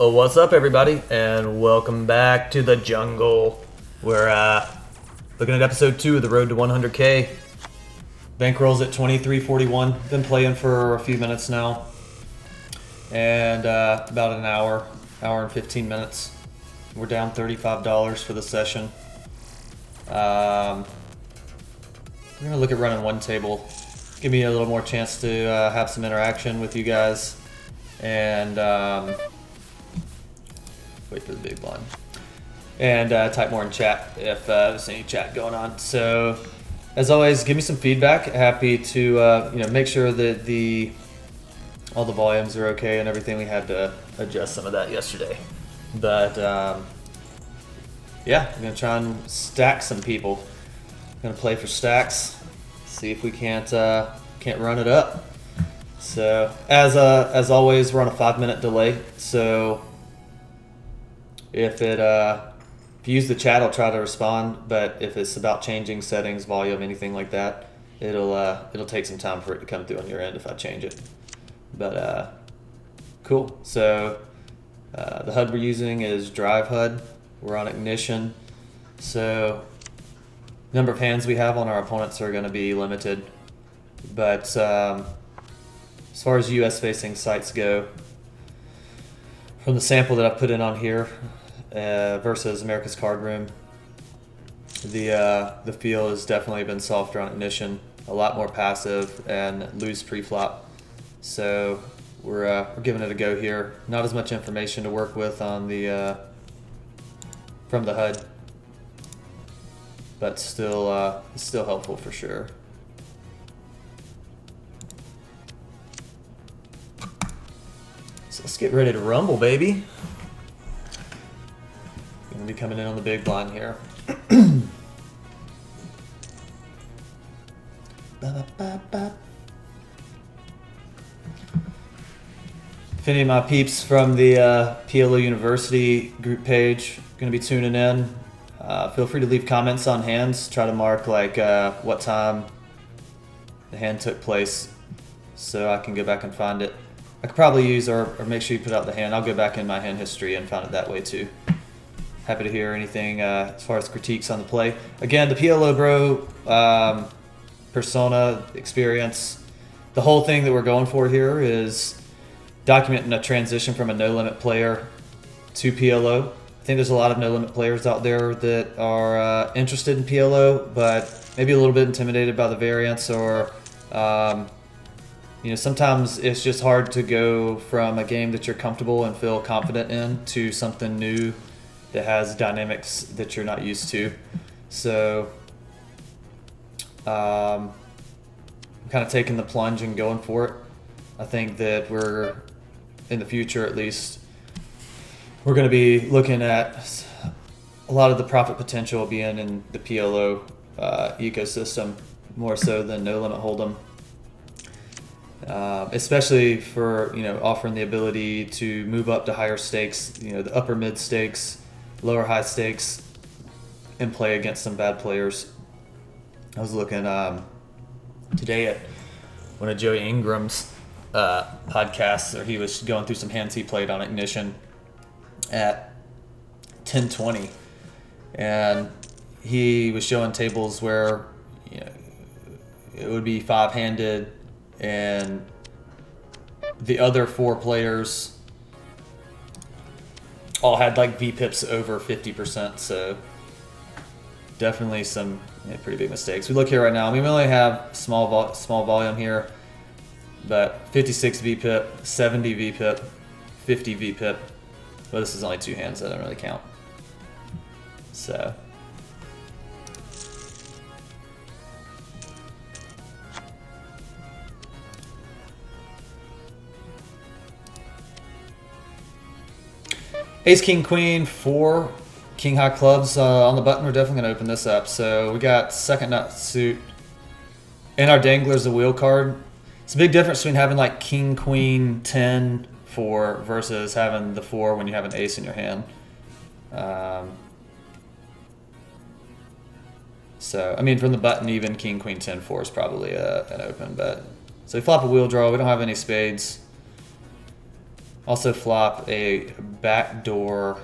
Oh, what's up, everybody, and welcome back to the jungle. We're looking at episode 2 of the Road to 100K. Bankrolls at 2341. Been playing for a few minutes now, and about an hour and 15 minutes. We're down $35 for the session. We're gonna look at running one table. Give me a little more chance to have some interaction with you guys, and wait for the big blind. And type more in chat if there's any chat going on. So, as always, give me some feedback. Happy to make sure that all the volumes are okay and everything. We had to adjust some of that yesterday, but yeah, I'm gonna try and stack some people. I'm gonna play for stacks. See if we can't run it up. So as always, we're on a 5-minute delay. So if you use the chat, I'll try to respond. But if it's about changing settings, volume, anything like that, it'll take some time for it to come through on your end if I change it. But cool. So the HUD we're using is Drive HUD. We're on Ignition. So number of hands we have on our opponents are going to be limited. But as far as US facing sites go, from the sample that I put in on here versus America's Card Room, the feel has definitely been softer on Ignition, a lot more passive and loose pre-flop. So we're giving it a go here. Not as much information to work with on the from the HUD, but still helpful for sure. So let's get ready to rumble, baby. Gonna be coming in on the big blind here. If any of my peeps from the PLO University group page gonna be tuning in, feel free to leave comments on hands. Try to mark like what time the hand took place, so I can go back and find it. I could probably use or make sure you put out the hand. I'll go back in my hand history and find it that way too. Happy to hear anything as far as critiques on the play. Again, the PLObro persona experience. The whole thing that we're going for here is documenting a transition from a no-limit player to PLO. I think there's a lot of no-limit players out there that are interested in PLO, but maybe a little bit intimidated by the variance, or sometimes it's just hard to go from a game that you're comfortable and feel confident in to something new that has dynamics that you're not used to. So I'm kind of taking the plunge and going for it. I think that we're, in the future at least, we're going to be looking at a lot of the profit potential being in the PLO ecosystem, more so than no limit hold'em. Especially for offering the ability to move up to higher stakes, the upper mid stakes, lower high stakes, and play against some bad players. I was looking today at one of Joey Ingram's podcasts, where he was going through some hands he played on Ignition at 10:20, and he was showing tables where it would be 5-handed, and the other 4 players all had like VPIPs over 50%. So definitely some pretty big mistakes. We look here right now. We only have small volume here, but 56 VPIP, 70 VPIP, 50 VPIP. Well, this is only 2 hands, so I don't really count. So Ace, King, Queen, 4 King High clubs on the button. We're definitely going to open this up. So we got second nut suit, and our dangler's a wheel card. It's a big difference between having like King, Queen, 10, 4 versus having the 4 when you have an ace in your hand. So, I mean, from the button, even King, Queen, 10, 4 is probably an open bet. So we flop a wheel draw. We don't have any spades. Also flop a backdoor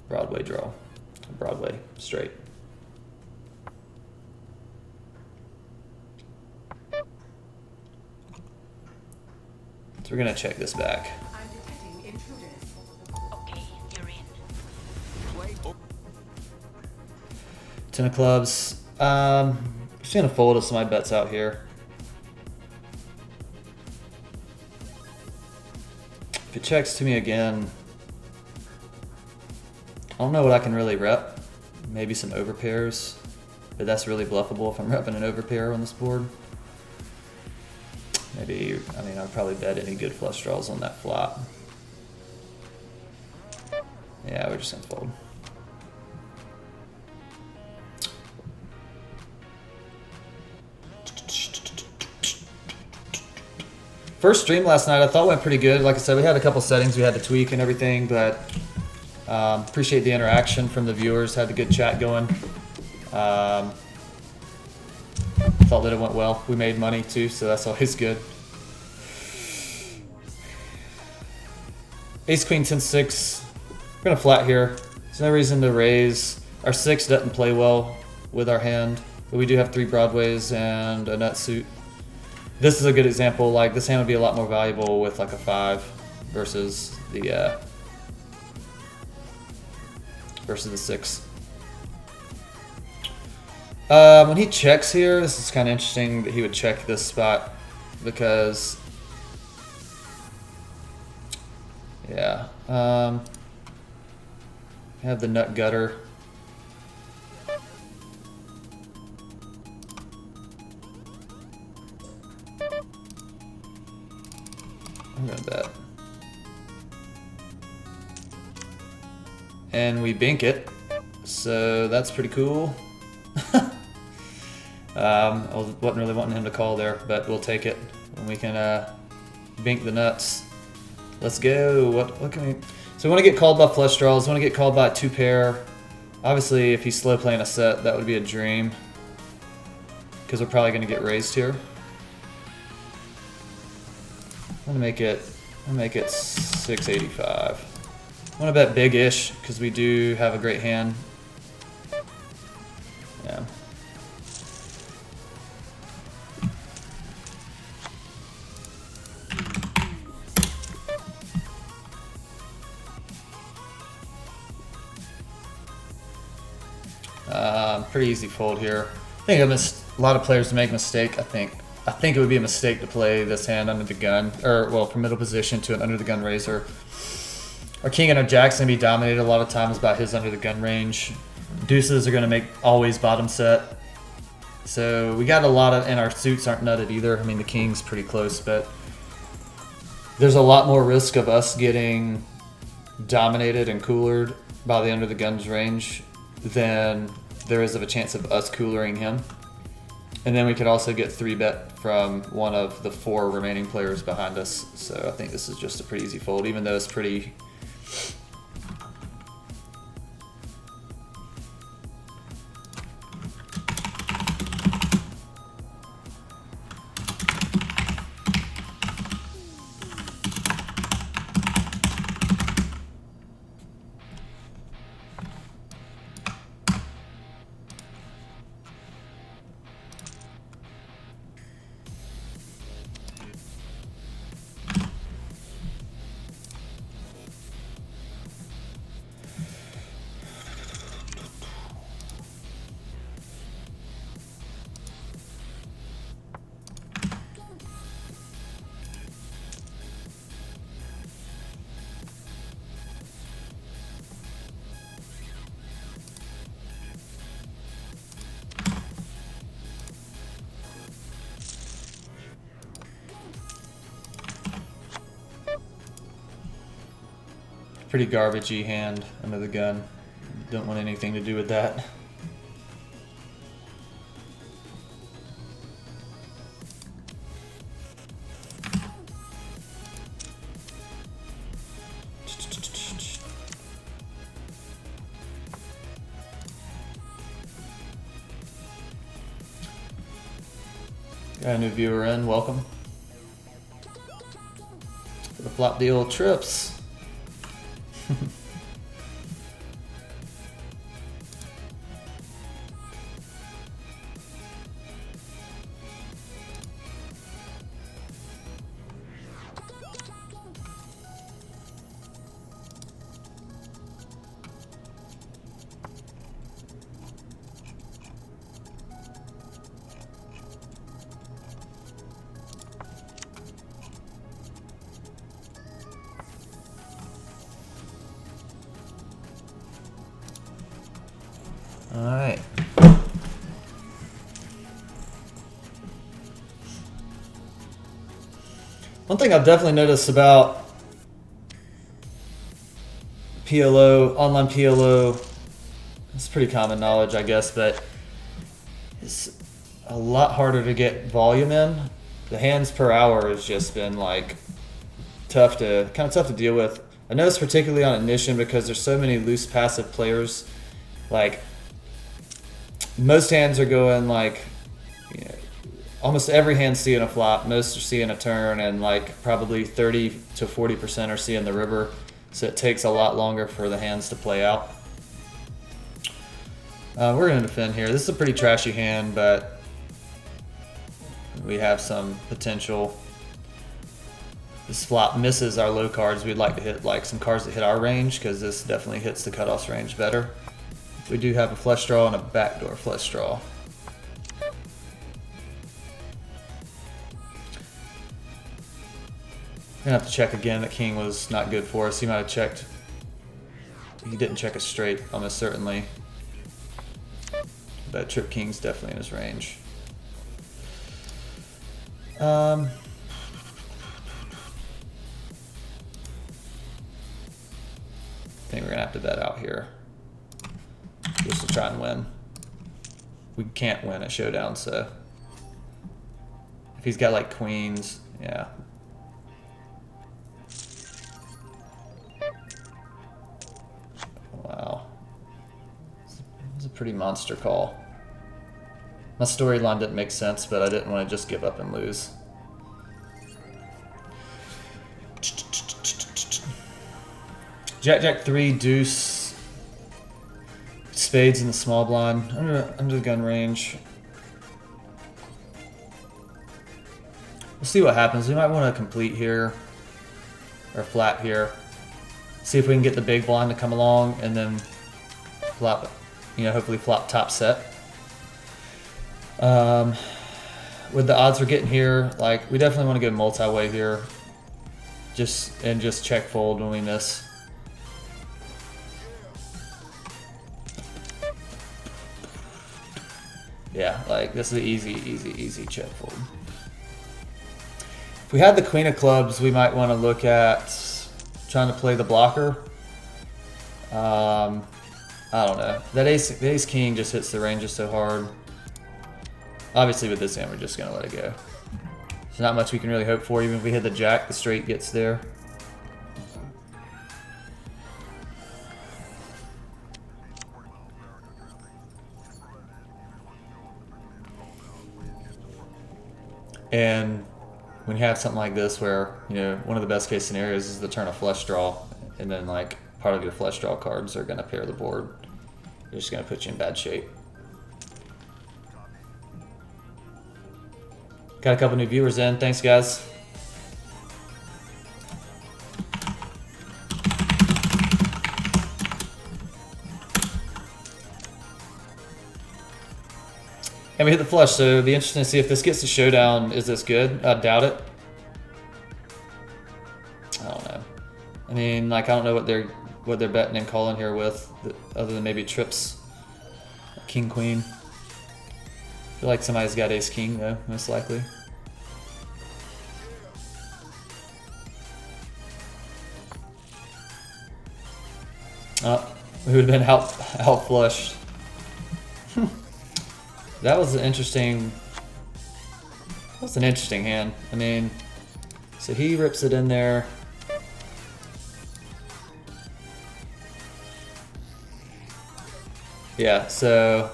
Broadway draw, Broadway straight. So we're gonna check this back. I'm detecting intruders. Okay, you're in. Ten of clubs. Just gonna fold us my bets out here. If it checks to me again, I don't know what I can really rep. Maybe some overpairs, but that's really bluffable if I'm repping an overpair on this board. Maybe, I mean, I'd probably bet any good flush draws on that flop. Yeah, we're just gonna fold. First stream last night I thought went pretty good. Like I said, we had a couple settings we had to tweak and everything, but appreciate the interaction from the viewers. Had a good chat going. Thought that it went well. We made money too, so that's always good. Ace, queen, 10, 6. We're gonna flat here. There's no reason to raise. Our 6 doesn't play well with our hand, but we do have 3 Broadways and a nut suit. This is a good example. Like, this hand would be a lot more valuable with like a 5 versus the 6. When he checks here, this is kind of interesting that he would check this spot because, yeah, have the nut gutter. I'm gonna bet. And we bink it, so that's pretty cool. I wasn't really wanting him to call there, but we'll take it when we can bink the nuts. Let's go. What can we? So we want to get called by flush draws. We want to get called by a 2 pair. Obviously, if he's slow playing a set, that would be a dream because we're probably going to get raised here. I'm gonna make it 685. I want to bet big-ish because we do have a great hand. Yeah. Pretty easy fold here. I think a lot of players make a mistake. I think it would be a mistake to play this hand under the gun, or well, from middle position to an under the gun raiser. Our king and our jack's gonna be dominated a lot of times by his under the gun range. Deuces are gonna make always bottom set. So we got a lot of, and our suits aren't nutted either. I mean, the king's pretty close, but there's a lot more risk of us getting dominated and coolered by the under the guns range than there is of a chance of us coolering him. And then we could also get 3-bet from one of the 4 remaining players behind us. So I think this is just a pretty easy fold, even though it's pretty... Pretty garbagey hand under the gun. Don't want anything to do with that. Got a new viewer in, welcome. For the flop deal trips. All right. One thing I've definitely noticed about PLO, online PLO, it's pretty common knowledge, I guess, but it's a lot harder to get volume in. The hands per hour has just been like tough to deal with. I noticed particularly on Ignition because there's so many loose passive players. Like most hands are going like, you know, almost every hand's seeing a flop, most are seeing a turn, and like probably 30 to 40% are seeing the river. So it takes a lot longer for the hands to play out. We're going to defend here. This is a pretty trashy hand, but we have some potential. This flop misses our low cards. We'd like to hit like some cards that hit our range because this definitely hits the cutoffs range better. We do have a flush draw and a backdoor flush draw. Gonna have to check again. That king was not good for us. He might have checked. He didn't check us straight, almost certainly. But trip king's definitely in his range. I think we're gonna have to bet out here just to try and win. We can't win at showdown, so if he's got like queens, yeah. Wow, it's a pretty monster call. My storyline didn't make sense, but I didn't want to just give up and lose. Jack, Jack 3, deuce, spades in the small blind, under the gun range. We'll see what happens. We might want to complete here, or flat here. See if we can get the big blind to come along, and then flop, you know, hopefully flop top set. With the odds we're getting here, like we definitely want to get a multi-way here. Just check fold when we miss. Yeah, like this is an easy check fold. If we had the queen of clubs, we might want to look at trying to play the blocker. I don't know. That ace king just hits the ranges so hard. Obviously with this hand, we're just gonna let it go. There's not much we can really hope for. Even if we hit the jack, the straight gets there. And when you have something like this where, you know, one of the best case scenarios is the turn of flush draw, and then like part of your flush draw cards are gonna pair the board. They're just gonna put you in bad shape. Got a couple new viewers in. Thanks, guys. And we hit the flush, so it'll be interesting to see if this gets to showdown. Is this good? I doubt it. I don't know. I mean, like I don't know what they're betting and calling here with, other than maybe trips, king queen. I feel like somebody's got ace king though, most likely. Oh, we would have been out flushed. That was an interesting. That's an interesting hand. I mean, so he rips it in there. Yeah, so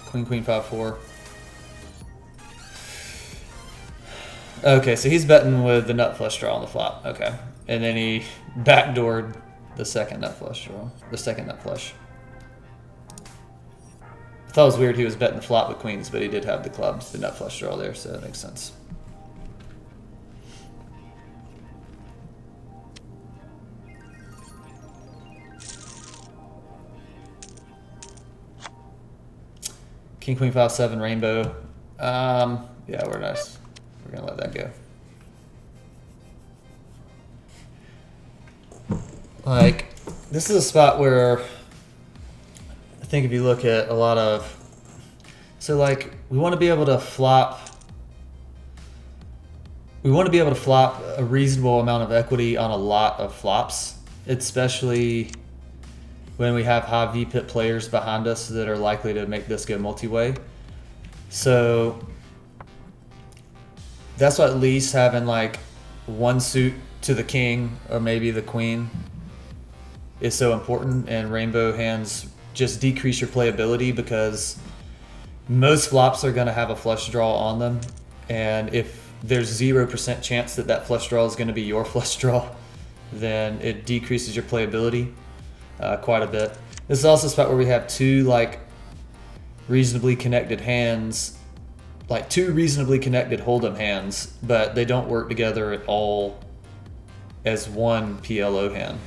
queen, queen, 5-4. Okay, so he's betting with the nut flush draw on the flop. Okay. And then he backdoored the second nut flush draw. The second nut flush. I thought it was weird he was betting the flop with queens, but he did have the clubs, the nut flush draw there, so that makes sense. King, queen, 5, 7, rainbow. Yeah, we're nice. We're gonna let that go. Like, this is a spot where I think if you look at a lot of, so like we want to be able to flop. We want to be able to flop a reasonable amount of equity on a lot of flops, especially when we have high VPIP players behind us that are likely to make this go multi-way. So that's why at least having like one suit to the king or maybe the queen is so important, and rainbow hands just decrease your playability because most flops are going to have a flush draw on them, and if there's 0% chance that that flush draw is going to be your flush draw, then it decreases your playability quite a bit. This is also a spot where we have two like reasonably connected hands, like two reasonably connected hold'em hands, but they don't work together at all as one PLO hand.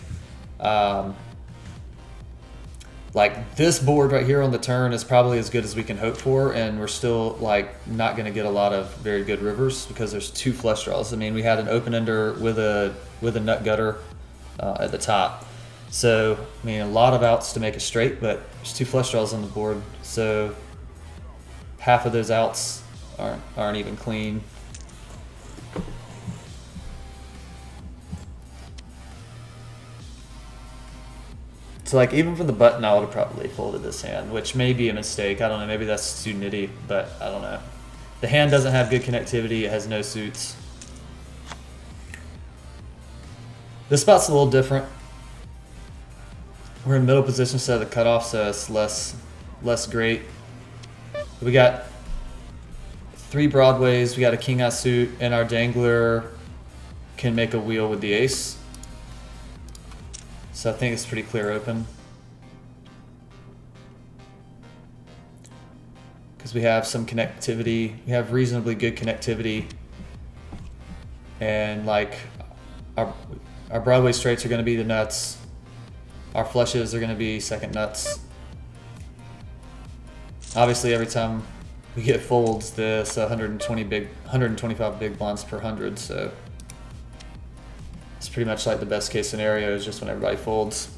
Like this board right here on the turn is probably as good as we can hope for, and we're still like not going to get a lot of very good rivers because there's two flush draws. I mean, we had an open ender with a nut gutter at the top, so I mean a lot of outs to make a straight, but there's two flush draws on the board, so half of those outs aren't even clean. So like even from the button, I would have probably folded this hand, which may be a mistake. I don't know. Maybe that's too nitty, but I don't know. The hand doesn't have good connectivity. It has no suits. This spot's a little different. We're in middle position instead of the cutoff, so it's less great. We got 3 broadways. We got a king eye suit, and our dangler can make a wheel with the ace. So I think it's pretty clear open. Because we have some connectivity. We have reasonably good connectivity. And like our Broadway straights are going to be the nuts. Our flushes are going to be second nuts. Obviously every time we get folds, this 125 big blinds per 100, so it's pretty much like the best case scenario is just when everybody folds.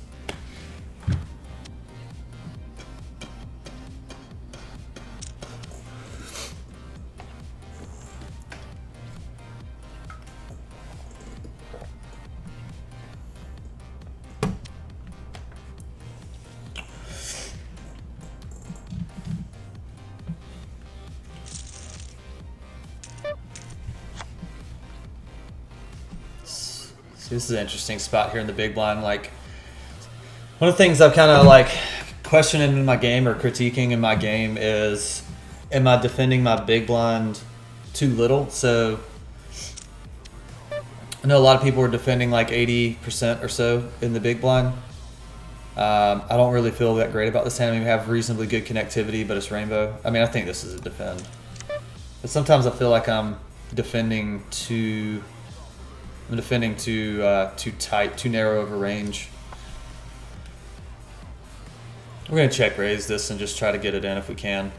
This is an interesting spot here in the big blind. Like, one of the things I've kind of like questioning in my game or critiquing in my game is, am I defending my big blind too little? So I know a lot of people are defending like 80% or so in the big blind. I don't really feel that great about this hand. I mean, we have reasonably good connectivity, but it's rainbow. I mean, I think this is a defend. But sometimes I feel like I'm defending too tight, too narrow of a range. We're going to check raise this and just try to get it in if we can.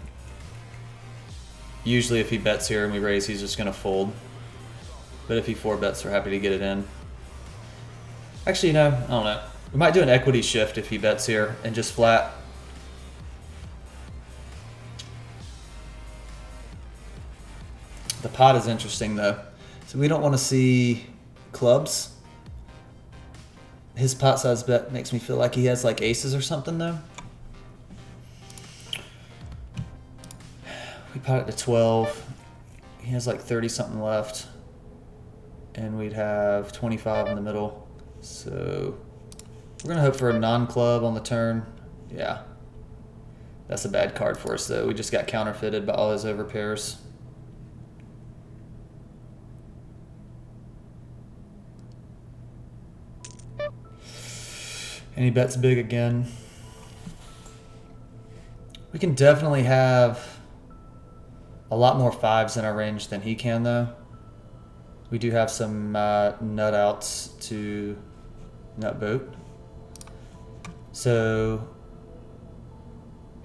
Usually if he bets here and we raise, he's just going to fold. But if he 4-bets, we're happy to get it in. Actually, no, I don't know. We might do an equity shift if he bets here and just flat. The pot is interesting though. So we don't want to see clubs. His pot size bet makes me feel like he has like aces or something though. We pot it to 12. He has like 30 something left. And we'd have 25 in the middle. So we're gonna hope for a non-club on the turn. Yeah. That's a bad card for us though. We just got counterfeited by all his overpairs. And he bets big again. We can definitely have a lot more fives in our range than he can, though. We do have some nut outs to nut boat. So,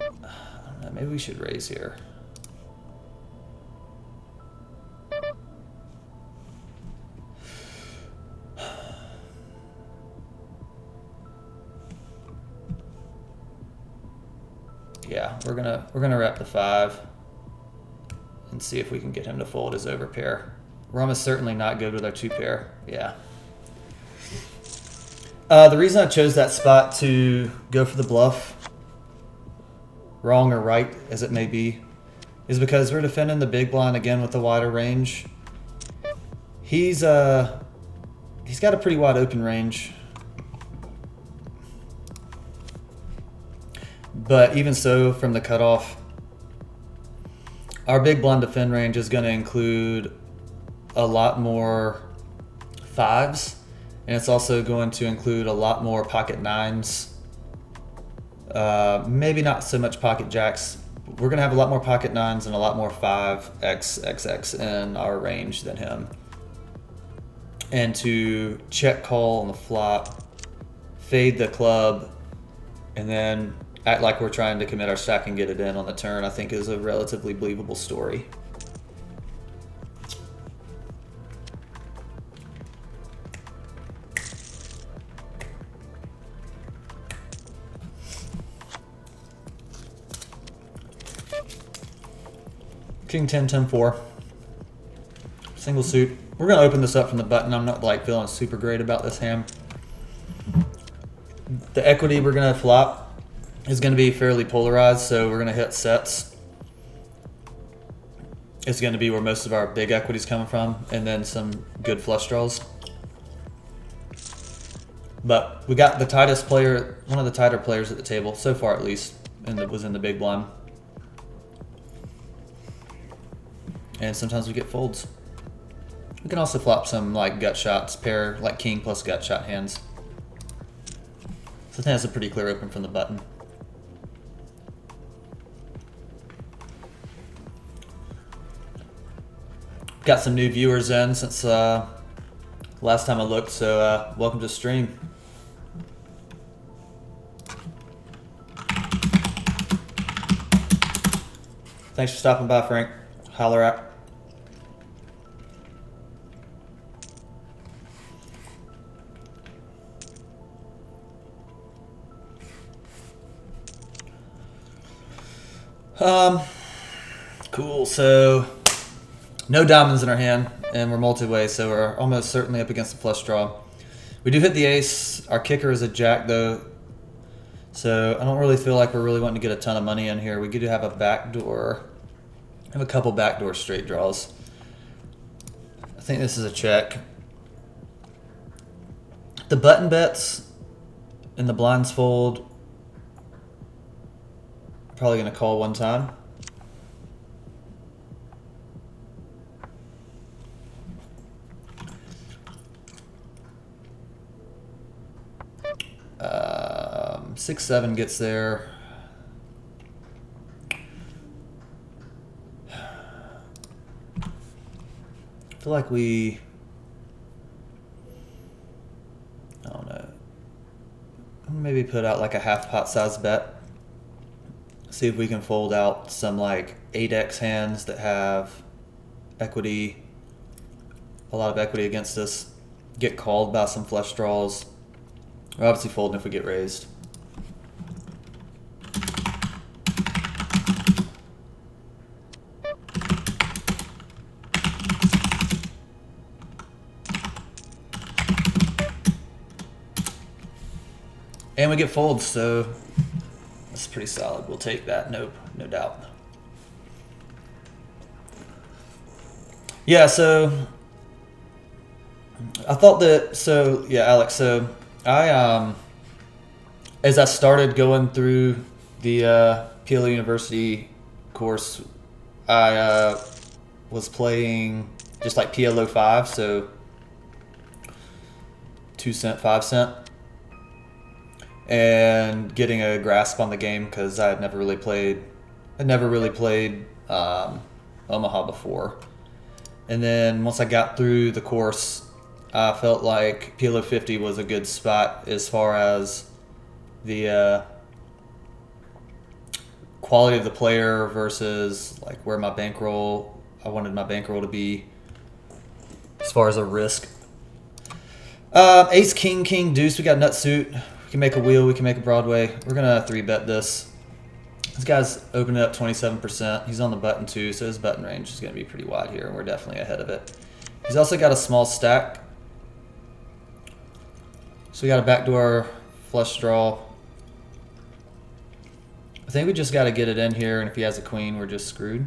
I don't know, maybe we should raise here. Yeah, we're gonna wrap the 5 and see if we can get him to fold his overpair. We're almost certainly not good with our 2 pair. Yeah. The reason I chose that spot to go for the bluff, wrong or right as it may be, is because we're defending the big blind again with the wider range. He's got a pretty wide open range. But even so, from the cutoff, our big blind defend range is going to include a lot more 5s, and it's also going to include a lot more pocket 9s. Maybe not so much pocket jacks. We're going to have a lot more pocket 9s and a lot more 5xxx in our range than him. And to check call on the flop, fade the club, and then act like we're trying to commit our stack and get it in on the turn, I think is a relatively believable story. King 10, 10, 4. Single suit. We're going to open this up from the button. I'm not like feeling super great about this hand. The equity we're going to flop is going to be fairly polarized, so we're going to hit sets. It's going to be where most of our big equity is coming from, and then some good flush draws. But we got the tightest player, one of the tighter players at the table, so far at least, and was in the big blind. And sometimes we get folds. We can also flop some like gut shots, pair like king plus gut shot hands. So I think that's a pretty clear open from the button. Got some new viewers in since last time I looked, so welcome to the stream. Thanks for stopping by, Frank. Holler out. Cool, so no diamonds in our hand, and we're multi-way, so we're almost certainly up against the flush draw. We do hit the ace. Our kicker is a jack, though, so I don't really feel like we're really wanting to get a ton of money in here. We do have a backdoor. I have a couple backdoor straight draws. I think this is a check. The button bets and the blinds fold. Probably going to call one time. Six, 7 gets there. I feel like I don't know, maybe put out like a half pot size bet. See if we can fold out some like 8x hands that have equity, a lot of equity against us, get called by some flush draws. We're obviously folding if we get raised. And we get folds, so that's pretty solid. We'll take that, no doubt. Yeah, so I thought that, so yeah, Alex, so I, as I started going through the PLO University course, I was playing just like PLO 5, so 2 cent, 5 cent. and getting a grasp on the game because I had never really played Omaha before. And then once I got through the course, I felt like PLO 50 was a good spot as far as the quality of the player versus like where my bankroll, I wanted my bankroll to be as far as a risk. Ace, king, king, deuce. We got nut suit. We can make a wheel. We can make a Broadway. We're going to 3-bet this. This guy's opening up 27%. He's on the button too, so his button range is going to be pretty wide here, and we're definitely ahead of it. He's also got a small stack. So we got a backdoor flush draw. I think we just got to get it in here, and if he has a queen, we're just screwed.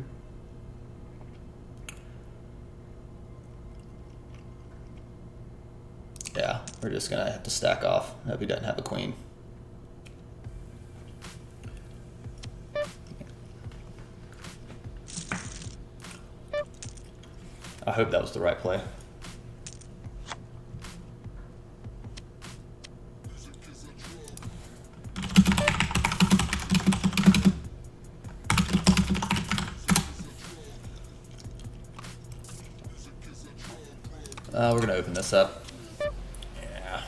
Yeah, we're just going to have to stack off. Hope he doesn't have a queen. I hope that was the right play. We're going to open this up. Yeah.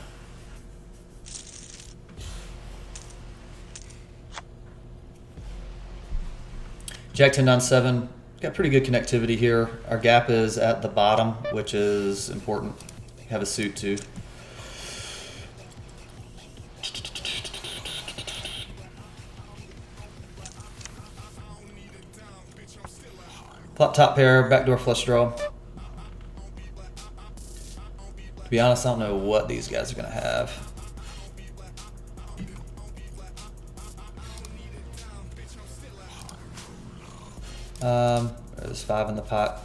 Jack 10 down 7. Got pretty good connectivity here. Our gap is at the bottom, which is important. Have a suit too. Flop top pair, backdoor flush draw. To be honest, I don't know what these guys are going to have. There's 5 in the pot.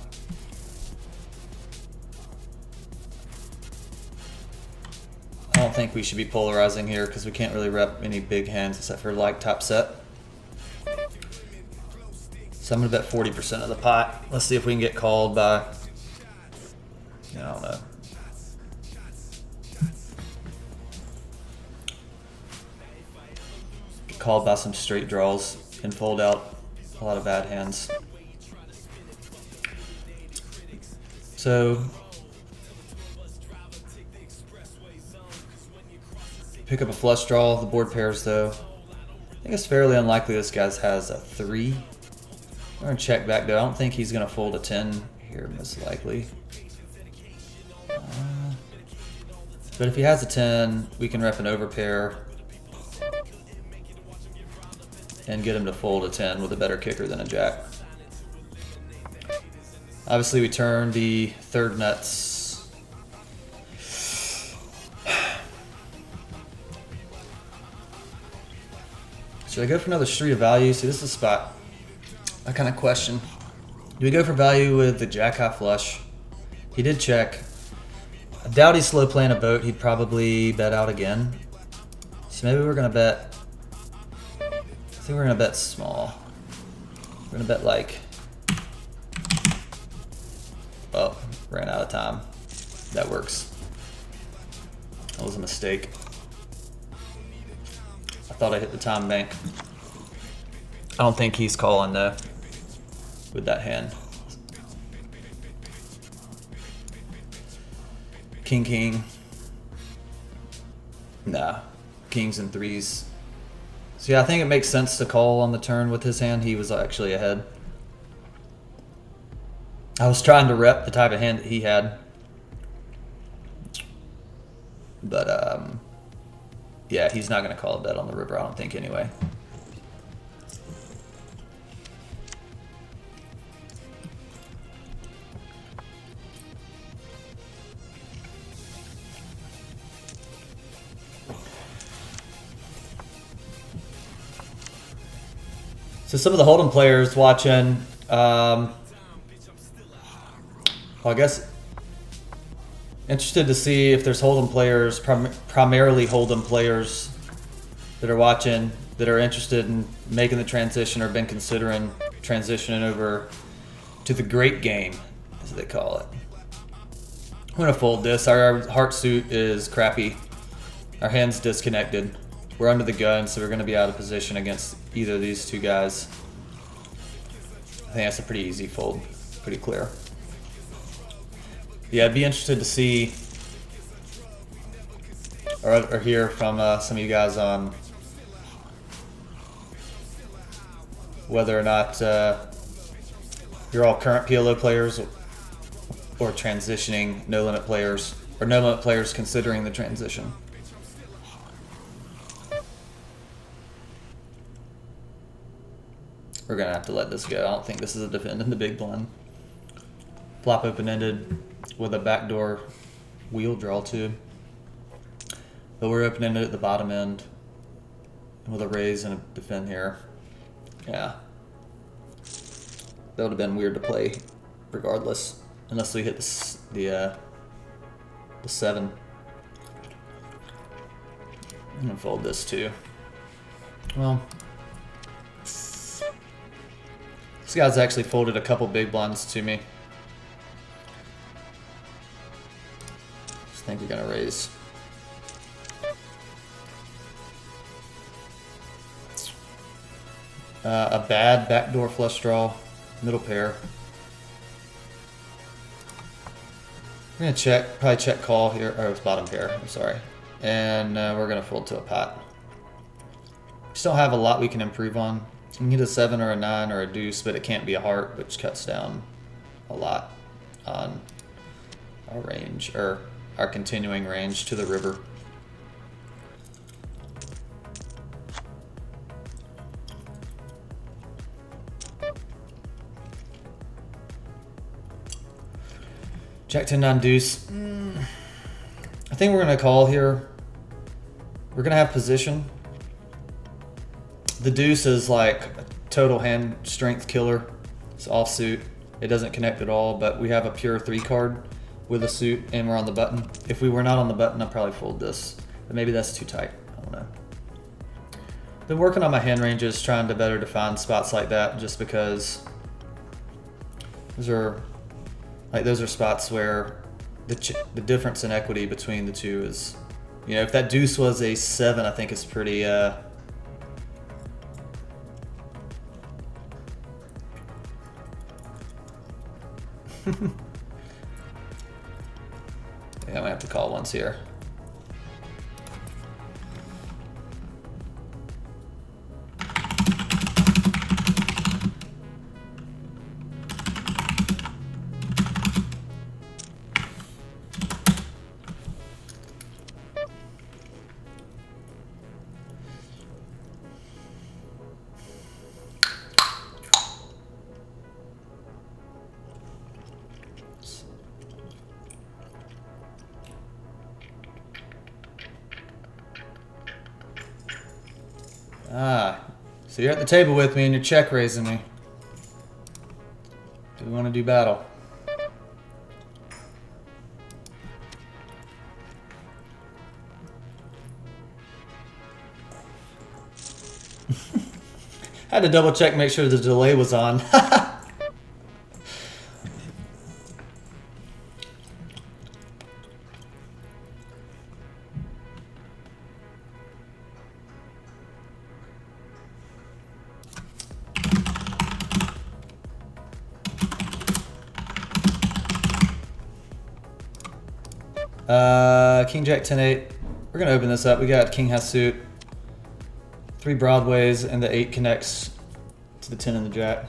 I don't think we should be polarizing here because we can't really rep any big hands except for like top set. So I'm going to bet 40% of the pot. Let's see if we can get called by, I don't know. Get called by some straight draws and fold out a lot of bad hands. So pick up a flush draw. The board pairs though. I think it's fairly unlikely this guy has a 3. I'm going to check back though. I don't think he's going to fold a 10 here most likely. But if he has a 10, we can rep an overpair and get him to fold a 10 with a better kicker than a jack. Obviously we turn the third nuts. Should I go for another street of value? See, this is a spot I kind of question. Do we go for value with the jack high flush? He did check. I doubt he's slow playing a boat. He'd probably bet out again. So maybe we're going to bet. I think we're going to bet small. We're going to bet like. Oh, ran out of time. That works. That was a mistake. I thought I hit the time bank. I don't think he's calling though with that hand. King, king. Nah, kings and 3s. So yeah, I think it makes sense to call on the turn with his hand. He was actually ahead. I was trying to rep the type of hand that he had. But, yeah, he's not going to call a bet on the river, I don't think, anyway. So some of the Hold'em players watching, well, I guess interested to see if there's Hold'em players, primarily Hold'em players that are watching that are interested in making the transition or been considering transitioning over to the great game, as they call it. I'm going to fold this. Our heart suit is crappy. Our hand's disconnected. We're under the gun, so we're going to be out of position against either of these two guys. I think that's a pretty easy fold. Pretty clear. Yeah, I'd be interested to see or hear from some of you guys on whether or not you're all current PLO players or transitioning no limit players, or no limit players considering the transition. We're gonna have to let this go. I don't think this is a defend in the big blind. Flop open-ended with a backdoor wheel draw too. But we're open-ended at the bottom end with a raise and a defend here. Yeah. That would have been weird to play regardless, unless we hit the 7. I'm gonna fold this too. Well, this guy's actually folded a couple big blinds to me. Just think we're gonna raise. A bad backdoor flush draw, middle pair. We're gonna check, probably check call here. Oh, it's bottom pair. I'm sorry, and we're gonna fold to a pot. Still have a lot we can improve on. You can get a 7 or a 9 or a deuce, but it can't be a heart, which cuts down a lot on our range, or our continuing range to the river. Jack 10 9 deuce. I think we're gonna call here. We're gonna have position. The deuce is like a total hand strength killer. It's offsuit. It doesn't connect at all, but we have a pure 3 card with a suit and we're on the button. If we were not on the button, I'd probably fold this, but maybe that's too tight. I don't know. Been working on my hand ranges, trying to better define spots like that, just because those are spots where the difference in equity between the two is, you know, if that deuce was a 7, I think it's pretty yeah, I'm gonna have to call once here. So you're at the table with me and you're check raising me. Do we want to do battle? Had to double check, make sure the delay was on. King Jack 10 8. We're gonna open this up. We got King has suit, 3 broadways, and the 8 connects to the 10 and the Jack.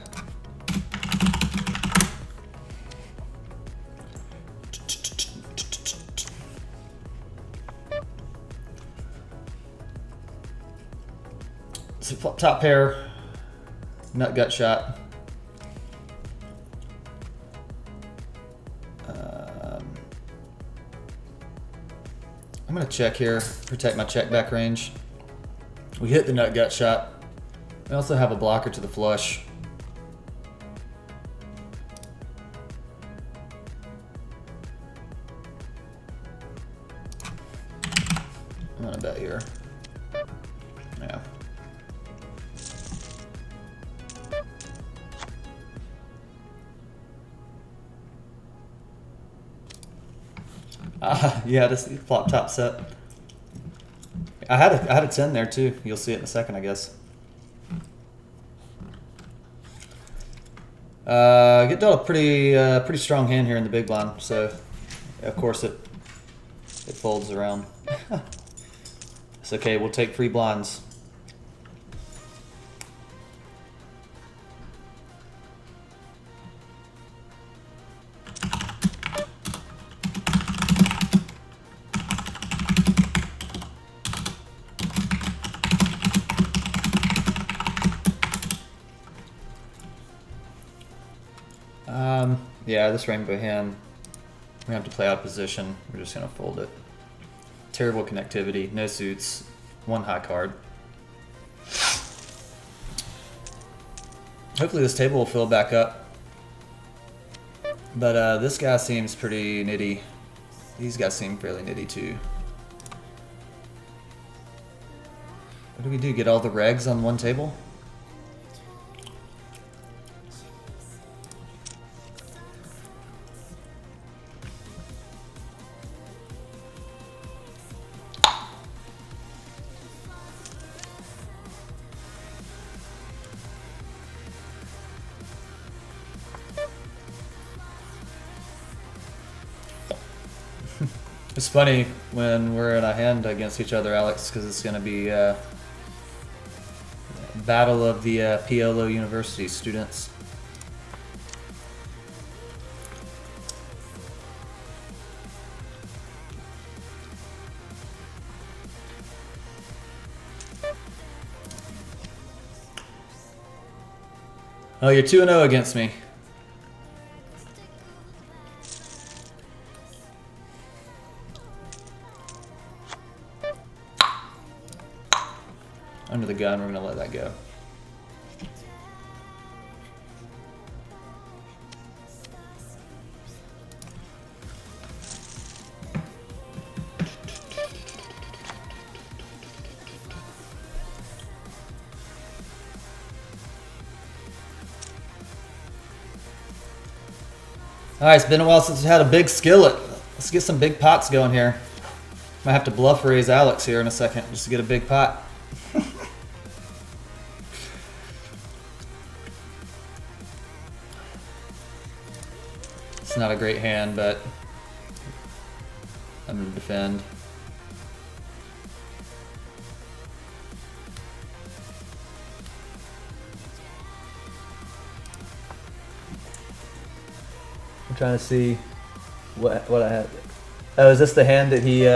So top pair, nut gut shot. I'm gonna check here, protect my check back range. We hit the nut gut shot. We also have a blocker to the flush. I'm gonna bet here. Yeah. Yeah, this flop top set. I had a 10 there too. You'll see it in a second, I guess. Get dealt a pretty strong hand here in the big blind, so of course it folds around. It's okay. We'll take free blinds. Yeah, this rainbow hand, we have to play out of position. We're just gonna fold it. Terrible connectivity, no suits, one high card. Hopefully this table will fill back up. But this guy seems pretty nitty. These guys seem fairly nitty too. What do we do? Get all the regs on one table? It's funny when we're in a hand against each other, Alex, because it's going to be battle of the PLO University students. Oh, you're 2-0 against me. Under the gun, we're going to let that go. Alright, it's been a while since we had a big skillet. Let's get some big pots going here. Might have to bluff raise Alex here in a second just to get a big pot. It's not a great hand, but I'm going to defend. I'm trying to see what I had. Oh, is this the hand that he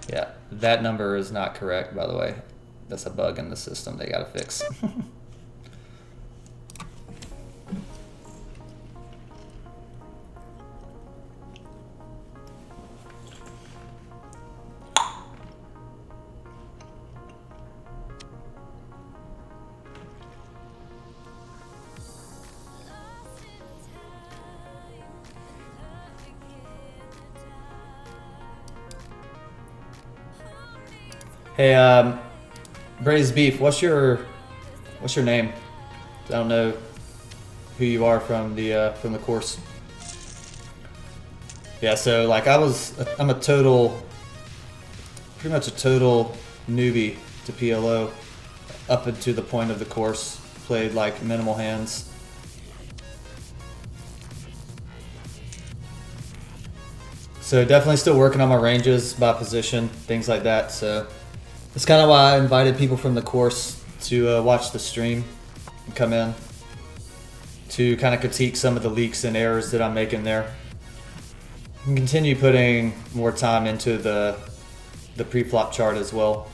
Yeah, that number is not correct, by the way. That's a bug in the system they gotta fix. Hey, Braised Beef, what's your name? I don't know who you are from the course. Yeah, so like I'm a pretty much a total newbie to PLO up until the point of the course. Played like minimal hands. So definitely still working on my ranges by position, things like that. So that's kind of why I invited people from the course to watch the stream and come in to kind of critique some of the leaks and errors that I'm making there. And continue putting more time into the pre-flop chart as well.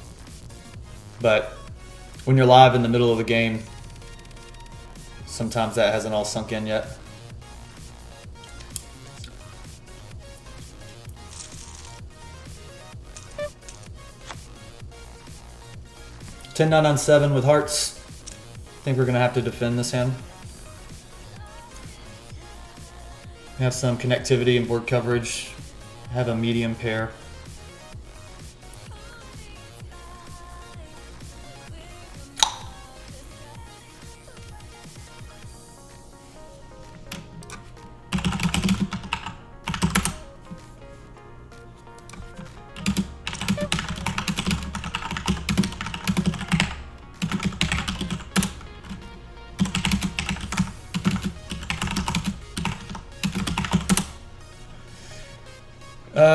But when you're live in the middle of the game, sometimes that hasn't all sunk in yet. 10-9 on 7 with hearts. I think we're going to have to defend this hand. We have some connectivity and board coverage. Have a medium pair.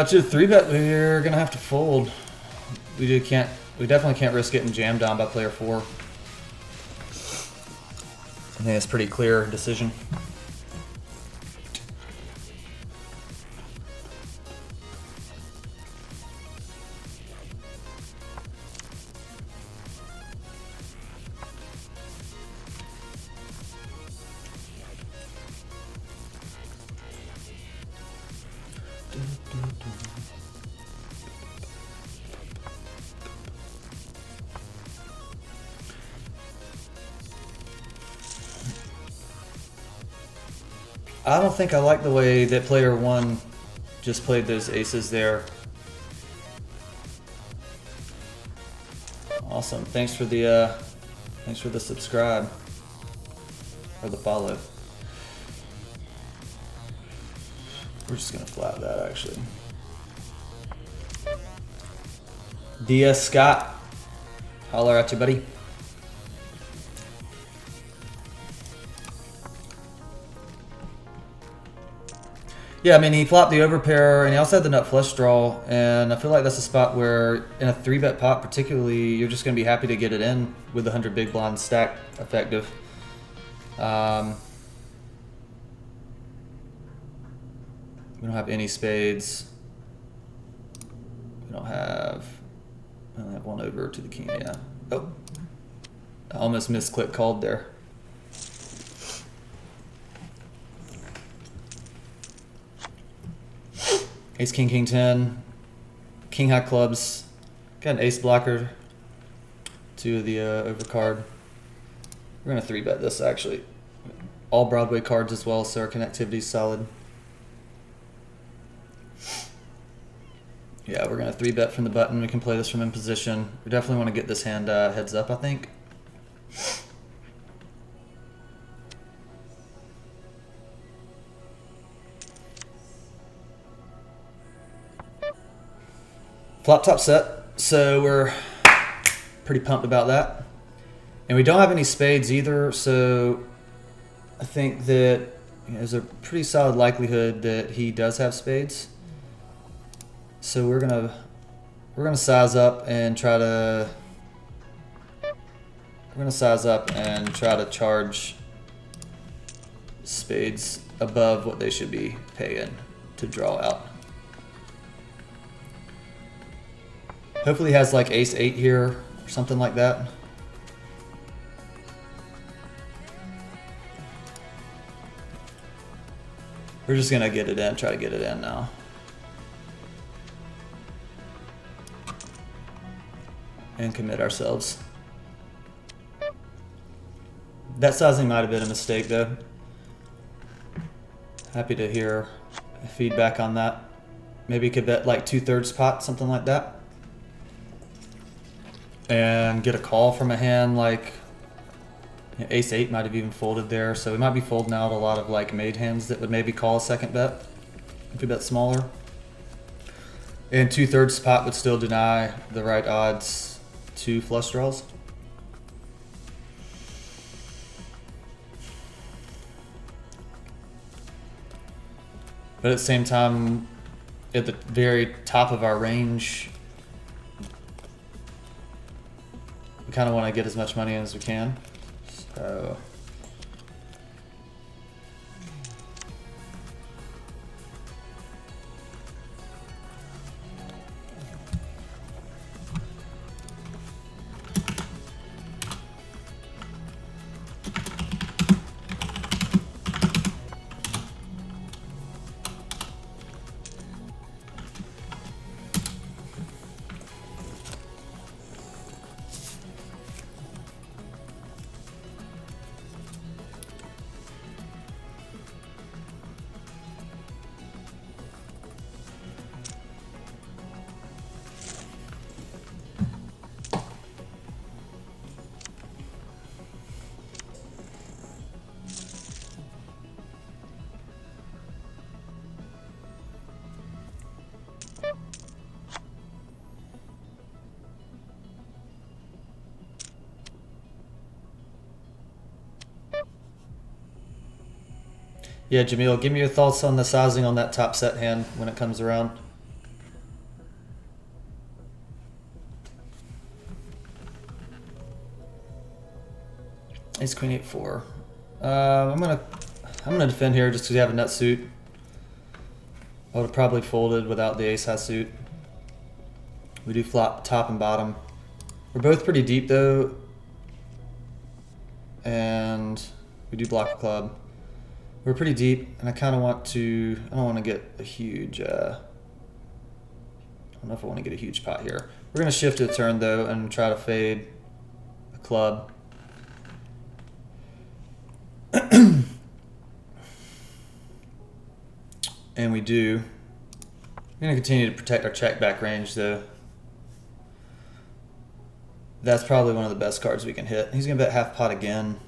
To 3-bet, we're gonna have to fold. We definitely can't risk getting jammed down by player 4. I think it's a pretty clear decision. I don't think I like the way that player 1 just played those aces there. Awesome. Thanks for the subscribe or the follow. We're just gonna flat that actually. DS Scott, holler at you, buddy. Yeah, I mean, he flopped the overpair, and he also had the nut flush draw, and I feel like that's a spot where, in a 3-bet pot particularly, you're just going to be happy to get it in with the 100 big blind stack effective. We don't have any spades. We only have 1 over to the king, yeah. Oh, I almost misclick called there. Ace, king, king 10, king high clubs, got an ace blocker, 2 of the overcard. We're gonna 3-bet this actually. All Broadway cards as well, so our connectivity's solid. Yeah, we're gonna 3-bet from the button. We can play this from in position. We definitely want to get this hand heads up, I think. Flop top set, so we're pretty pumped about that. And we don't have any spades either, so I think that there's a pretty solid likelihood that he does have spades. So we're gonna size up and try to charge spades above what they should be paying to draw out. Hopefully he has like ace 8 here or something like that. We're just gonna get it in, try to get it in now. And commit ourselves. That sizing might have been a mistake though. Happy to hear feedback on that. Maybe could bet like 2/3 pot, something like that. And get a call from a hand like ace 8 might have even folded there, so we might be folding out a lot of like made hands that would maybe call a second bet if we bet smaller. And 2/3 pot would still deny the right odds to flush draws. But at the same time, at the very top of our range, we kind of want to get as much money in as we can. So Yeah, Jamil, give me your thoughts on the sizing on that top set hand when it comes around. Ace Queen 8-4. I'm gonna defend here just because you have a nut suit. I would have probably folded without the ace high suit. We do flop top and bottom. We're both pretty deep though, and we do block a club. We're pretty deep, and I kind of want to. I don't want to get a huge. I don't know if I want to get a huge pot here. We're gonna shift to a turn though and try to fade a club. And we do. We're gonna continue to protect our check back range though. That's probably one of the best cards we can hit. He's gonna bet half pot again.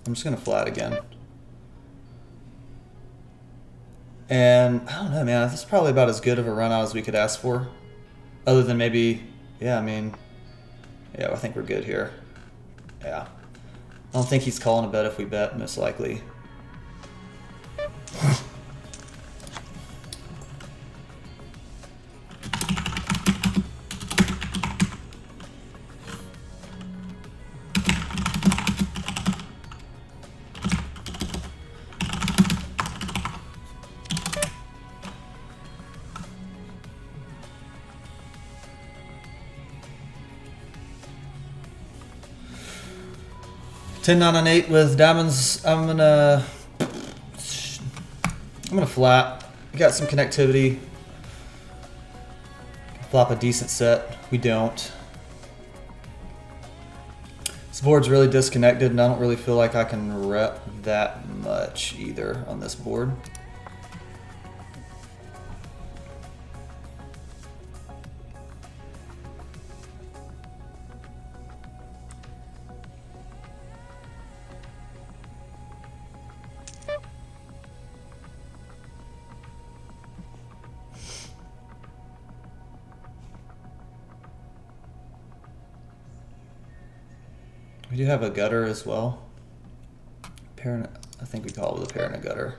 I'm just gonna flat again. And I don't know, man, this is probably about as good of a run out as we could ask for. Other than maybe, yeah, I mean, yeah, I think we're good here. Yeah. I don't think he's calling a bet if we bet, most likely. Ten, 9, and 8 with diamonds. I'm gonna flat. We got some connectivity. Flop a decent set. We don't. This board's really disconnected, and I don't really feel like I can rep that much either on this board. We do have a gutter as well. Pair, I think we call it with a pair and a gutter.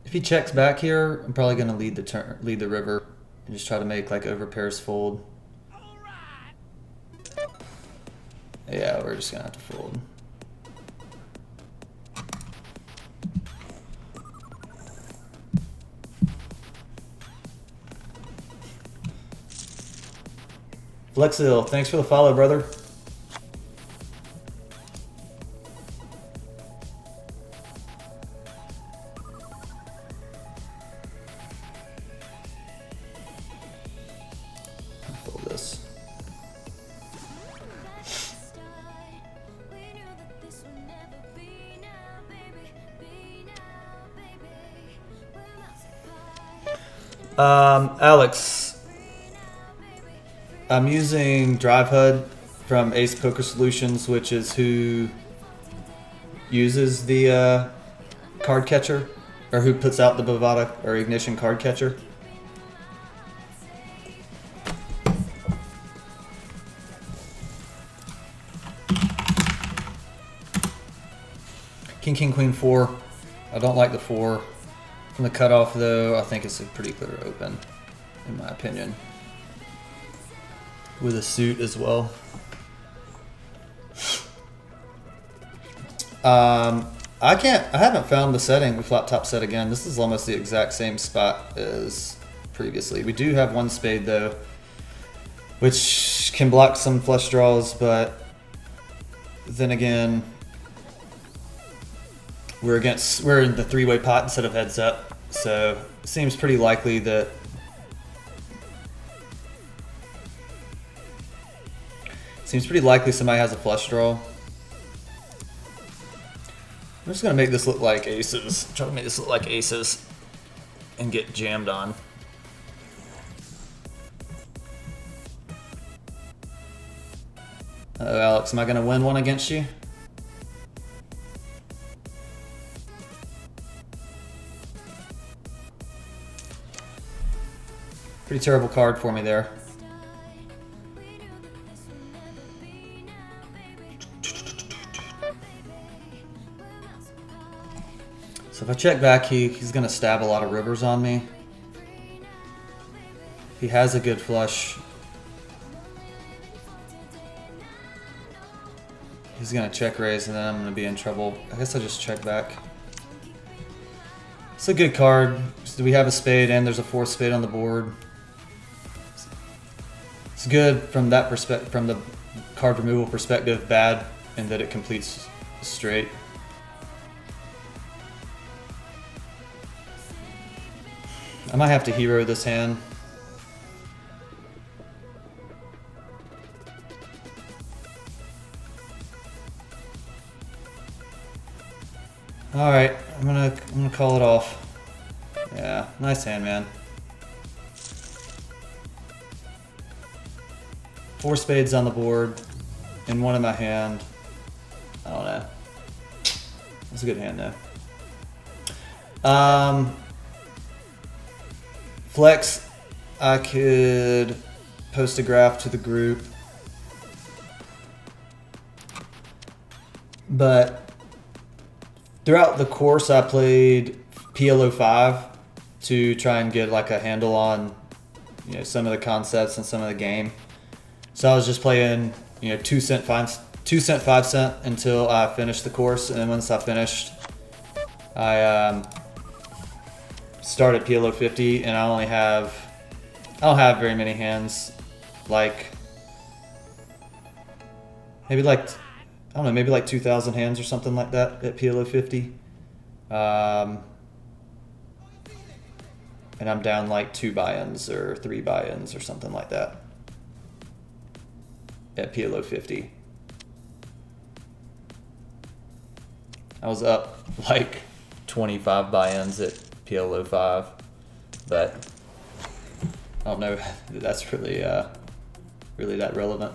If he checks back here, I'm probably gonna lead the river, and just try to make like over pairs fold. Yeah, we're just gonna have to fold. Flexil, thanks for the follow, brother. Fold this. Alex, I'm using Drive HUD from Ace Poker Solutions, which is who uses the card catcher, or who puts out the Bovada or Ignition card catcher. King, King, Queen, 4. I don't like the 4. From the cutoff, though, I think it's a pretty clear open, in my opinion. With a suit as well. I haven't found the setting. We flop top set again. This is almost the exact same spot as previously. We do have one spade though, which can block some flush draws, but then again, we're in the three-way pot instead of heads up, so it seems pretty likely that somebody has a flush draw. I'm just gonna make this look like aces. Try to make this look like aces and get jammed on. Alex, am I gonna win one against you? Pretty terrible card for me there. So if I check back, he's going to stab a lot of rivers on me. He has a good flush. He's going to check raise, and then I'm going to be in trouble. I guess I'll just check back. It's a good card. So we have a spade, and there's a fourth spade on the board. It's good from that perspective, from the card removal perspective. Bad in that it completes straight. I might have to hero this hand. All right, I'm gonna call it off. Yeah, nice hand, man. 4 spades on the board, and 1 in my hand. I don't know. That's a good hand though. Flex, I could post a graph to the group, but throughout the course I played PLO5 to try and get like a handle on, you know, some of the concepts and some of the game. So I was just playing, you know, 2 cent 5 cent until I finished the course, and then once I finished, I started PLO 50, and I don't have very many hands, like maybe like, I don't know, maybe like 2,000 hands or something like that at PLO 50. And I'm down like 2 buy-ins or 3 buy-ins or something like that at PLO 50. I was up like 25 buy-ins at PLO 5, but I don't know if that's really that relevant.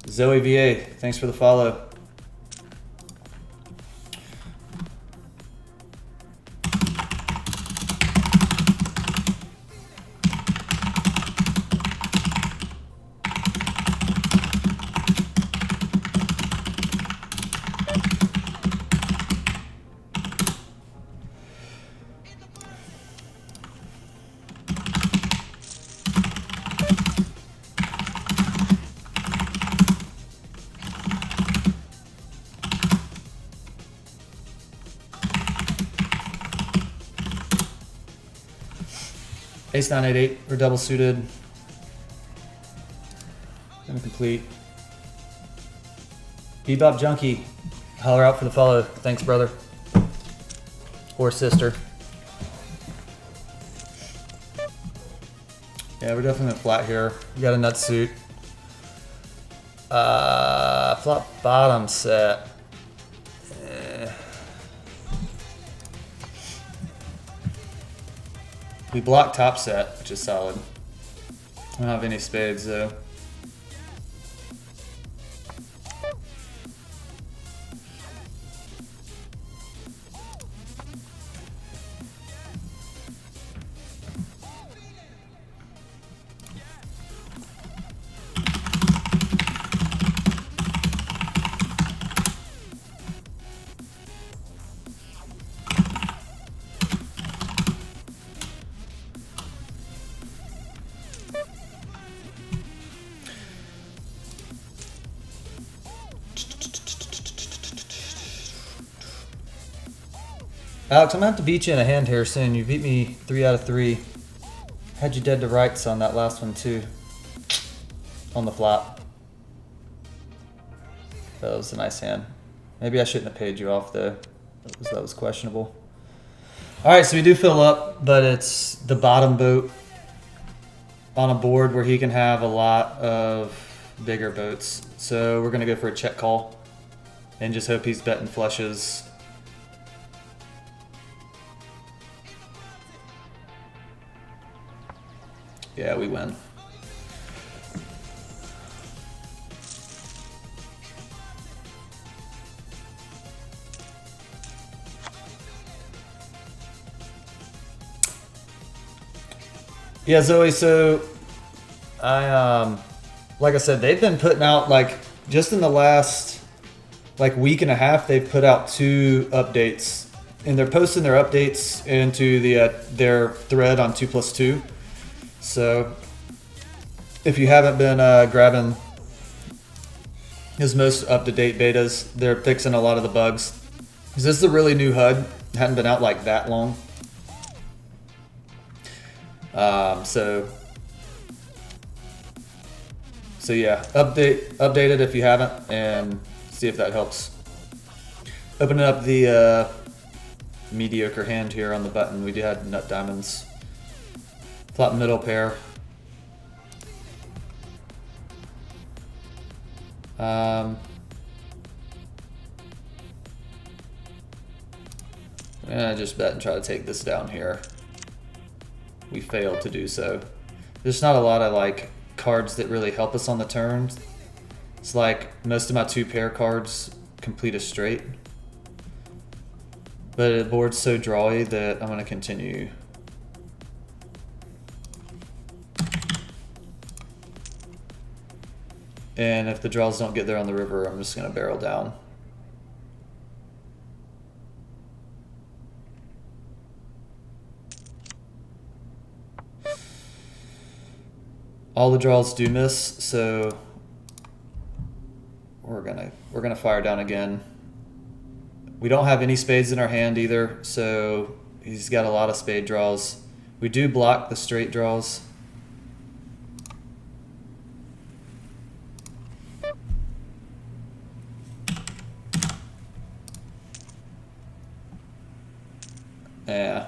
Zoe VA, thanks for the follow. Ace 988, we're double suited. Gonna complete. Bebop Junkie, holler out for the follow. Thanks, brother. Or sister. Yeah, we're definitely gonna flat here. We got a nut suit. Flop bottom set. We block top set, which is solid. I don't have any spades though. Alex, I'm gonna have to beat you in a hand here soon. You beat me 3 out of 3. Had you dead to rights on that last one too. On the flop. That was a nice hand. Maybe I shouldn't have paid you off though. That was questionable. Alright, so we do fill up, but it's the bottom boat on a board where he can have a lot of bigger boats. So we're gonna go for a check call and just hope he's betting flushes. Yeah, we win. Yeah, Zoe. So like I said, they've been putting out like just in the last like week and a half, they've put out 2 updates, and they're posting their updates into their thread on 2+2. So if you haven't been grabbing his most up-to-date betas, they're fixing a lot of the bugs. Because this is a really new HUD. It hadn't been out like that long. So yeah, update it if you haven't, and see if that helps. Opening up the mediocre hand here on the button. We had nut diamonds. Flop middle pair. I'm gonna just bet and try to take this down here. We failed to do so. There's not a lot of like cards that really help us on the turn. It's like most of my 2 pair cards complete a straight. But the board's so drawy that I'm gonna continue. And if the draws don't get there on the river, I'm just gonna barrel down. All the draws do miss, so we're gonna fire down again. We don't have any spades in our hand either, so he's got a lot of spade draws. We do block the straight draws. Yeah,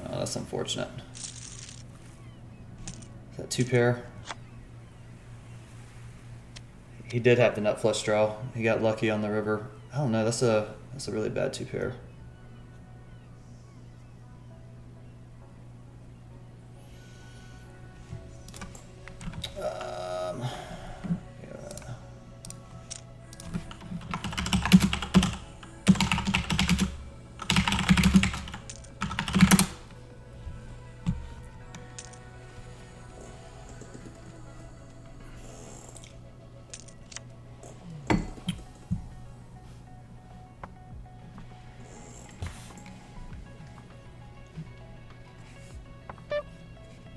oh, that's unfortunate. Is that 2 pair? He did have the nut flush draw. He got lucky on the river. I don't know. That's a really bad 2 pair. Yeah.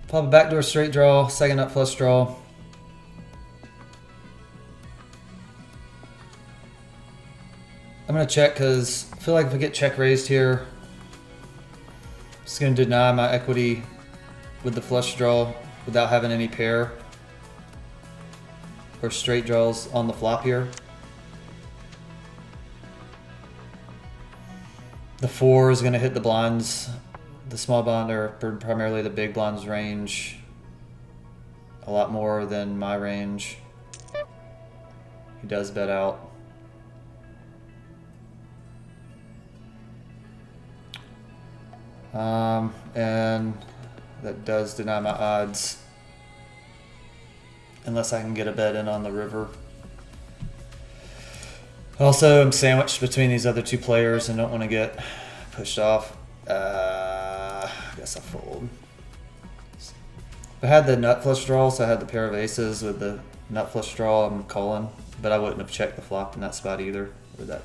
Pop a backdoor straight draw, second nut flush draw. I'm gonna check because I feel like if I get check raised here, it's gonna deny my equity with the flush draw without having any pair or straight draws on the flop here. The 4 is gonna hit the blinds. The small blind, or primarily the big blinds range, a lot more than my range. He does bet out. And that does deny my odds. Unless I can get a bet in on the river. Also, I'm sandwiched between these other 2 players and don't want to get pushed off. I guess I fold. If I had the nut flush draw, so I had the pair of aces with the nut flush draw, I'm calling. But I wouldn't have checked the flop in that spot either. With that.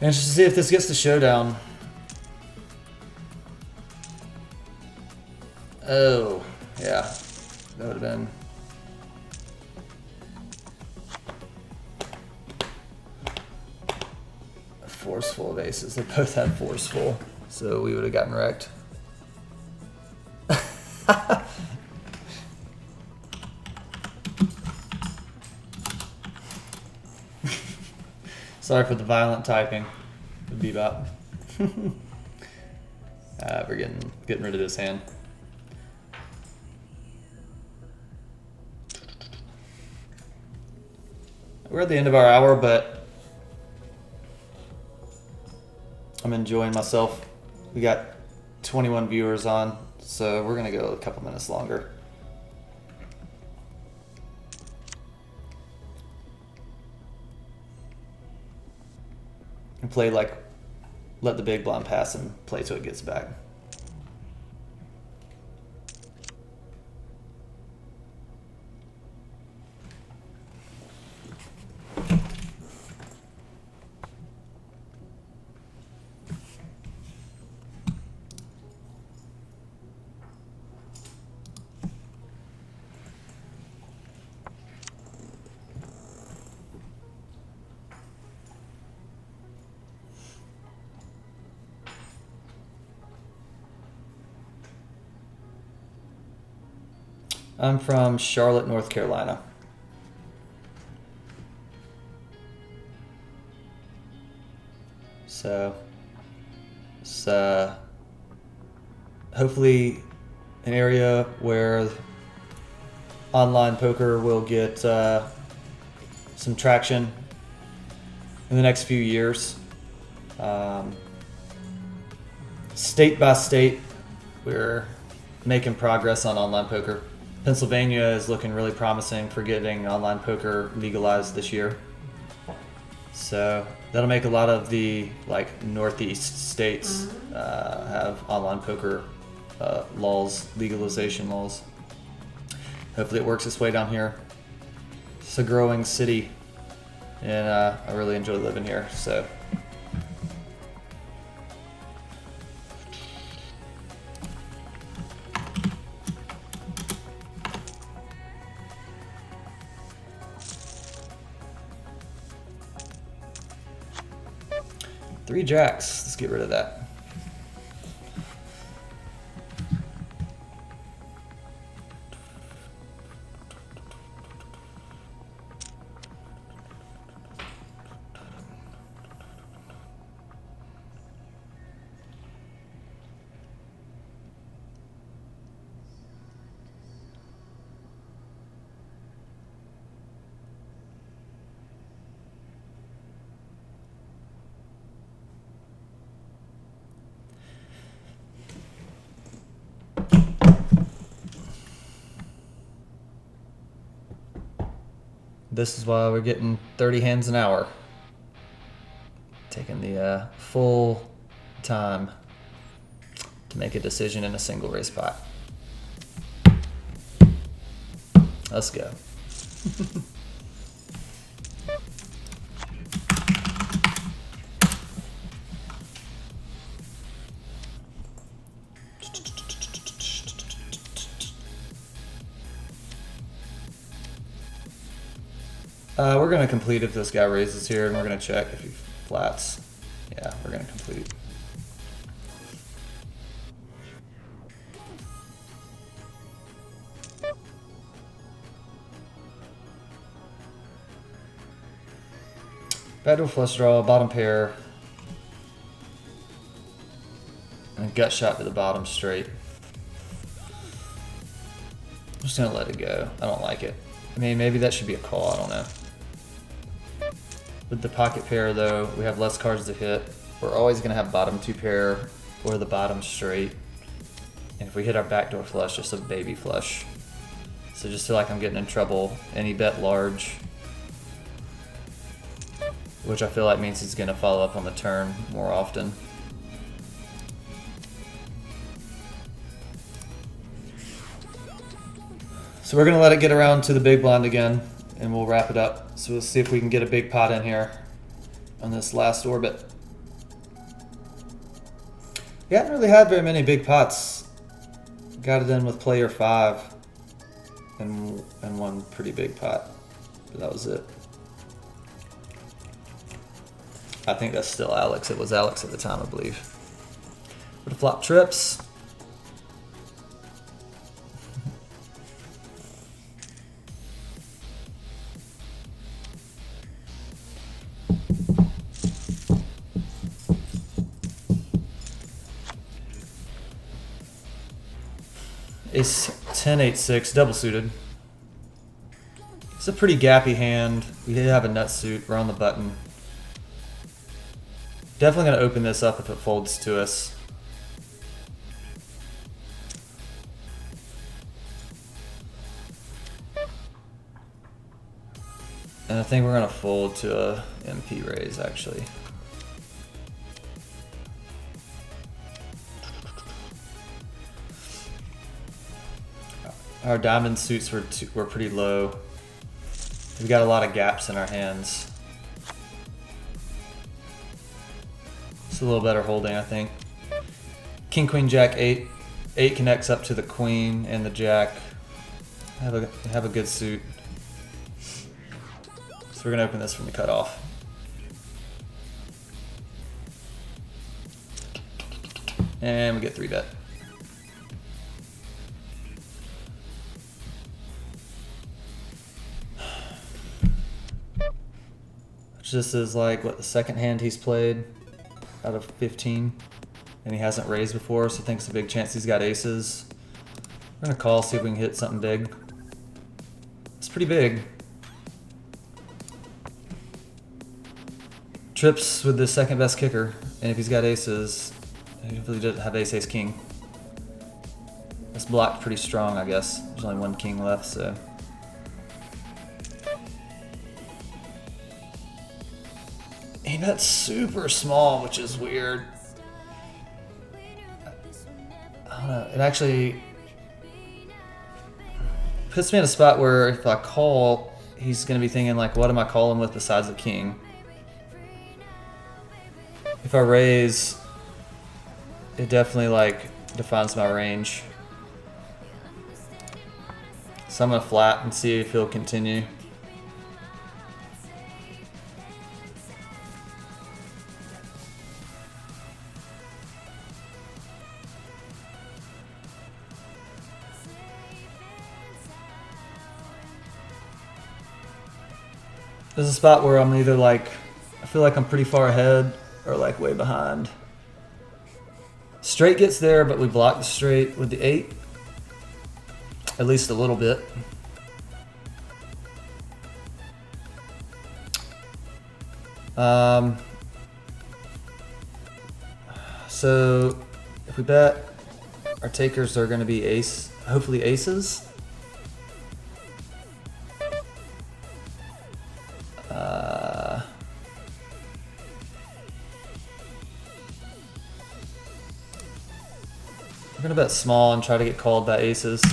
Interested to see if this gets the showdown. Oh, yeah. That would have been... a forceful of aces. They both had forceful, so we would have gotten wrecked. Sorry for the violent typing. Bebop. We're getting rid of this hand. We're at the end of our hour, but I'm enjoying myself. We got 21 viewers on, so we're gonna go a couple minutes longer. And play like, let the big blind pass and play till it gets back. I'm from Charlotte, North Carolina. So it's hopefully an area where online poker will get some traction in the next few years. State by state, we're making progress on online poker. Pennsylvania is looking really promising for getting online poker legalized this year. So that'll make a lot of the like Northeast states have online poker laws, legalization laws. Hopefully it works its way down here. It's a growing city, and I really enjoy living here. So. Three jacks. Let's get rid of that. This is why we're getting 30 hands an hour. Taking the full time to make a decision in a single race pot. Let's go. We're going to complete if this guy raises here, and we're going to check if he flats. Yeah, we're going to complete. Backdoor flush draw, bottom pair, and a gut shot to the bottom straight. I'm just going to let it go. I don't like it. I mean, maybe that should be a call, I don't know. With the pocket pair, though, we have less cards to hit. We're always going to have bottom two pair or the bottom straight. And if we hit our backdoor flush, just a baby flush. So just feel like I'm getting in trouble. And he bet large, which I feel like means he's going to follow up on the turn more often. So we're going to let it get around to the big blind again, and we'll wrap it up. So we'll see if we can get a big pot in here on this last orbit. We haven't really had very many big pots. Got it in with player 5 and one pretty big pot. But that was it. I think that's still Alex. It was Alex at the time, I believe. With the flop trips. Ace 10, 8, 6, double suited. It's a pretty gappy hand. We did have a nut suit. We're on the button. Definitely going to open this up if it folds to us. And I think we're going to fold to a MP raise, actually. Our diamond suits were pretty low. We got a lot of gaps in our hands. It's a little better holding, I think. King, Queen, Jack, 8. 8 connects up to the Queen and the Jack. Have a good suit. So we're gonna open this from the cutoff. And we get 3-bet. This is like, what, the second hand he's played out of 15, and he hasn't raised before, so I think it's a big chance he's got aces. We're gonna call, see if we can hit something big. It's pretty big. Trips with the second best kicker, and if he's got aces, he really doesn't have ace king. It's blocked pretty strong, I guess. There's only one king left, so. He bet super small, which is weird. I don't know. It actually puts me in a spot where if I call, he's going to be thinking like, what am I calling with besides the king? If I raise, it definitely like defines my range. So I'm going to flat and see if he'll continue. This is a spot where I'm either like, I feel like I'm pretty far ahead or like way behind. Straight gets there, but we block the straight with the 8. At least a little bit. So if we bet, our takers are going to be ace, hopefully aces. We're gonna bet small and try to get called by aces.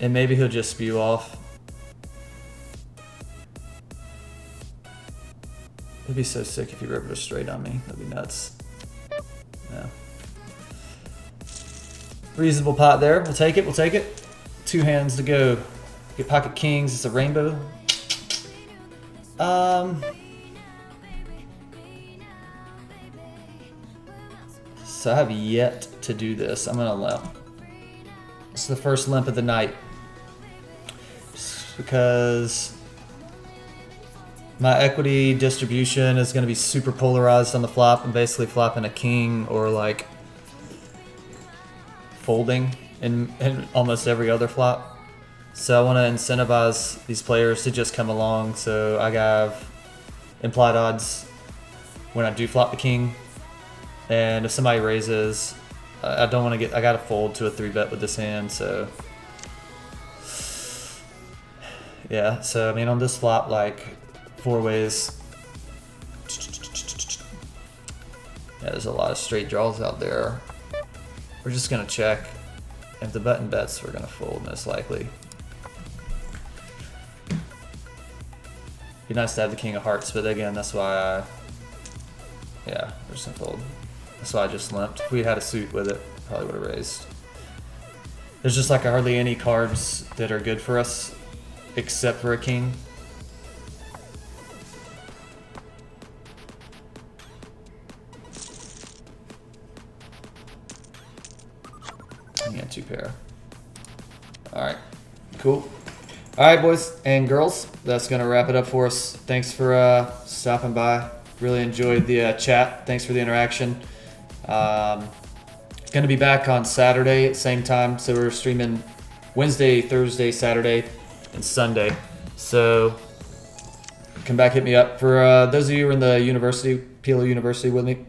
And maybe he'll just spew off. It'd be so sick if he rivered a straight on me. That'd be nuts. No. Reasonable pot there. We'll take it. We'll take it. 2 hands to go. Get pocket kings. It's a rainbow. So I have yet to do this. I'm gonna limp. It's the first limp of the night. Just because my equity distribution is gonna be super polarized on the flop. I'm basically flopping a king or like folding in almost every other flop. So I wanna incentivize these players to just come along. So I have implied odds when I do flop the king. And if somebody raises, I don't want to get, I got to fold to a 3-bet with this hand, so. Yeah, so I mean on this flop, like 4 ways. Yeah, there's a lot of straight draws out there. We're just going to check. If the button bets, we're going to fold most likely. Be nice to have the king of hearts, but again, that's why yeah, we're just going to fold. That's why I just limped. If we had a suit with it, probably would have raised. There's just like hardly any cards that are good for us, except for a king. Yeah, 2 pair. Alright, cool. Alright, boys and girls, that's going to wrap it up for us. Thanks for stopping by. Really enjoyed the chat. Thanks for the interaction. Going to be back on Saturday at the same time. So we're streaming Wednesday, Thursday, Saturday, and Sunday. So come back, hit me up. For those of you who are in the university, PLO University with me,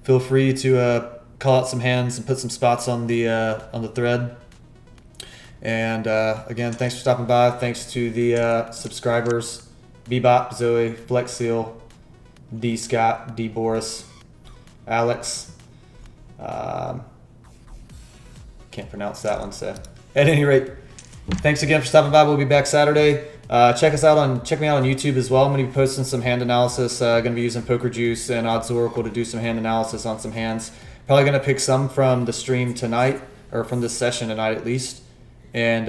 feel free to call out some hands and put some spots on the thread. And again, thanks for stopping by. Thanks to the subscribers, Bebop, Zoe, Flexseal, D Scott, D Boris, Alex. Can't pronounce that one, so at any rate, thanks again for stopping by. We'll be back Saturday. Check me out on YouTube as well. I'm going to be posting some hand analysis. Going to be using Poker Juice and Odds Oracle to do some hand analysis on some hands. Probably going to pick some from the stream tonight, or from this session tonight at least, and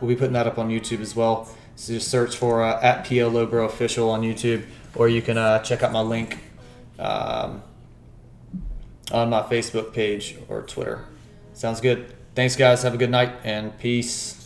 we'll be putting that up on YouTube as well. So just search for at PLObro official on YouTube, or you can check out my link on my Facebook page or Twitter. Sounds good. Thanks, guys. Have a good night, and peace.